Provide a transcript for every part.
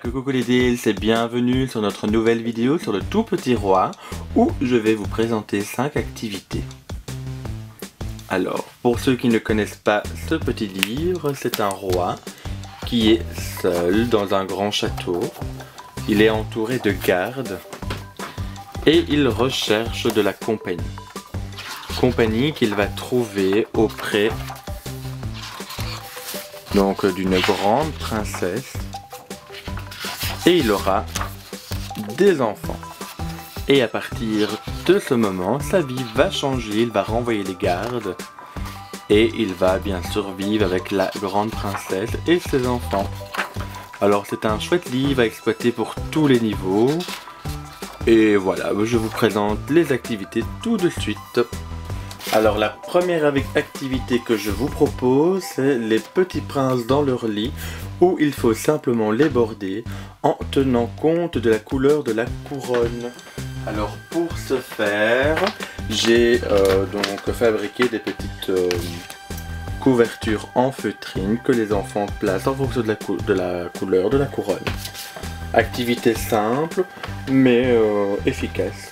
Coucou les Deals et bienvenue sur notre nouvelle vidéo sur le tout petit roi où je vais vous présenter 5 activités. Alors, pour ceux qui ne connaissent pas ce petit livre, c'est un roi qui est seul dans un grand château. Il est entouré de gardes et il recherche de la compagnie. Compagnie qu'il va trouver auprès d'une grande princesse. Et il aura des enfants. Et à partir de ce moment, sa vie va changer, il va renvoyer les gardes. Et il va bien sûr vivre avec la grande princesse et ses enfants. Alors c'est un chouette livre à exploiter pour tous les niveaux. Et voilà, je vous présente les activités tout de suite. Alors la première activité que je vous propose, c'est les petits princes dans leur lit, où il faut simplement les border en tenant compte de la couleur de la couronne. Alors pour ce faire, j'ai fabriqué des petites couvertures en feutrine que les enfants placent en fonction de la couleur de la couronne. Activité simple mais efficace.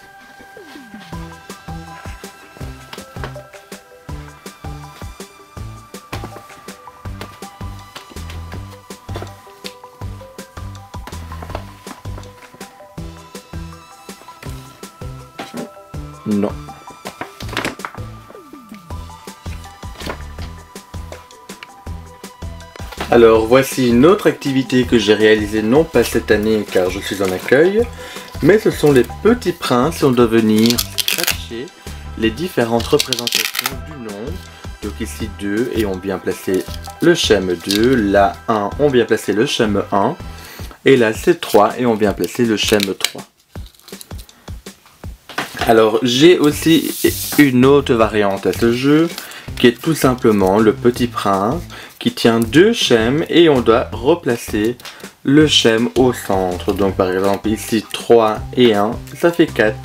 Non. Alors voici une autre activité que j'ai réalisée non pas cette année car je suis en accueil, mais ce sont les petits princes et on doit venir scratcher les différentes représentations du nombre. Donc ici 2 et on vient placer le schème 2, là 1 on vient placer le schème 1 et là c'est 3 et on vient placer le schème 3. Alors j'ai aussi une autre variante à ce jeu qui est tout simplement le petit prince qui tient 2 schèmes et on doit replacer le schème au centre. Donc par exemple ici 3 et 1 ça fait 4.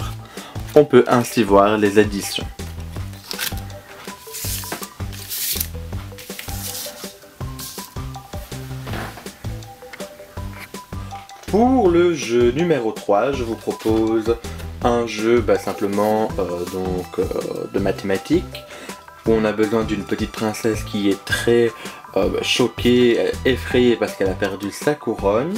On peut ainsi voir les additions. Pour le jeu numéro 3, je vous propose un jeu simplement de mathématiques où on a besoin d'une petite princesse qui est très choquée, effrayée parce qu'elle a perdu sa couronne,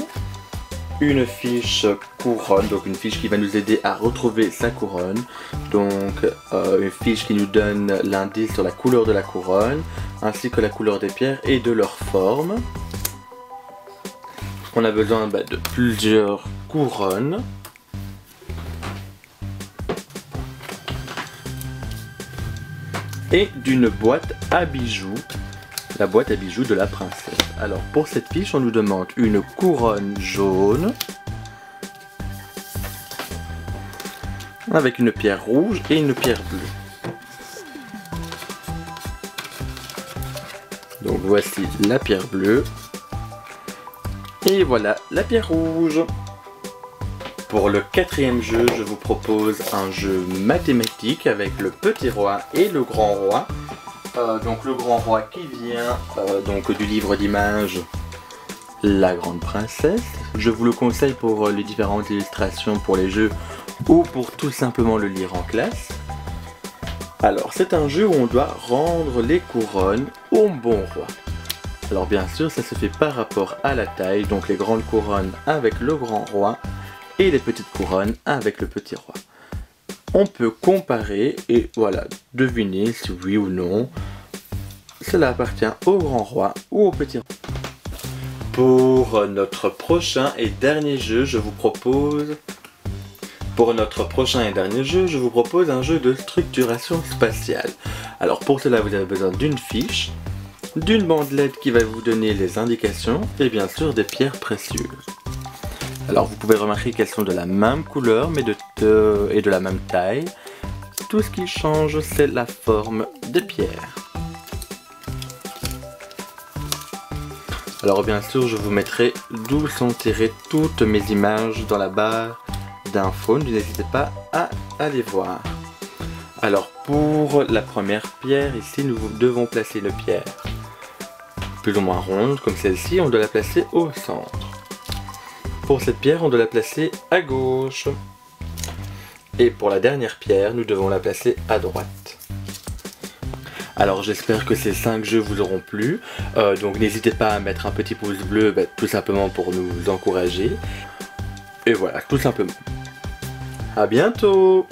une fiche couronne, donc une fiche qui va nous aider à retrouver sa couronne, donc une fiche qui nous donne l'indice sur la couleur de la couronne ainsi que la couleur des pierres et de leur forme. On a besoin de plusieurs couronnes. Et d'une boîte à bijoux, la boîte à bijoux de la princesse. Alors pour cette fiche, on nous demande une couronne jaune avec une pierre rouge et une pierre bleue. Donc voici la pierre bleue et voilà la pierre rouge. Pour le 4e jeu, je vous propose un jeu mathématique avec le petit roi et le grand roi. Donc le grand roi qui vient du livre d'images La Grande Princesse. Je vous le conseille pour les différentes illustrations pour les jeux ou pour tout simplement le lire en classe. Alors c'est un jeu où on doit rendre les couronnes au bon roi. Alors bien sûr ça se fait par rapport à la taille, donc les grandes couronnes avec le grand roi et les petites couronnes avec le petit roi. On peut comparer et voilà, deviner si oui ou non cela appartient au grand roi ou au petit roi. Pour notre prochain et dernier jeu, je vous propose un jeu de structuration spatiale. Alors pour cela, vous avez besoin d'une fiche, d'une bandelette qui va vous donner les indications et bien sûr des pierres précieuses. Alors vous pouvez remarquer qu'elles sont de la même couleur mais et de la même taille. Tout ce qui change c'est la forme des pierres. Alors bien sûr je vous mettrai d'où sont tirées toutes mes images dans la barre d'infos. N'hésitez pas à aller voir. Alors pour la première pierre ici nous devons placer une pierre plus ou moins ronde comme celle-ci. On doit la placer au centre. Pour cette pierre, on doit la placer à gauche. Et pour la dernière pierre, nous devons la placer à droite. Alors j'espère que ces 5 jeux vous auront plu. Donc n'hésitez pas à mettre un petit pouce bleu, tout simplement pour nous encourager. Et voilà, tout simplement. À bientôt!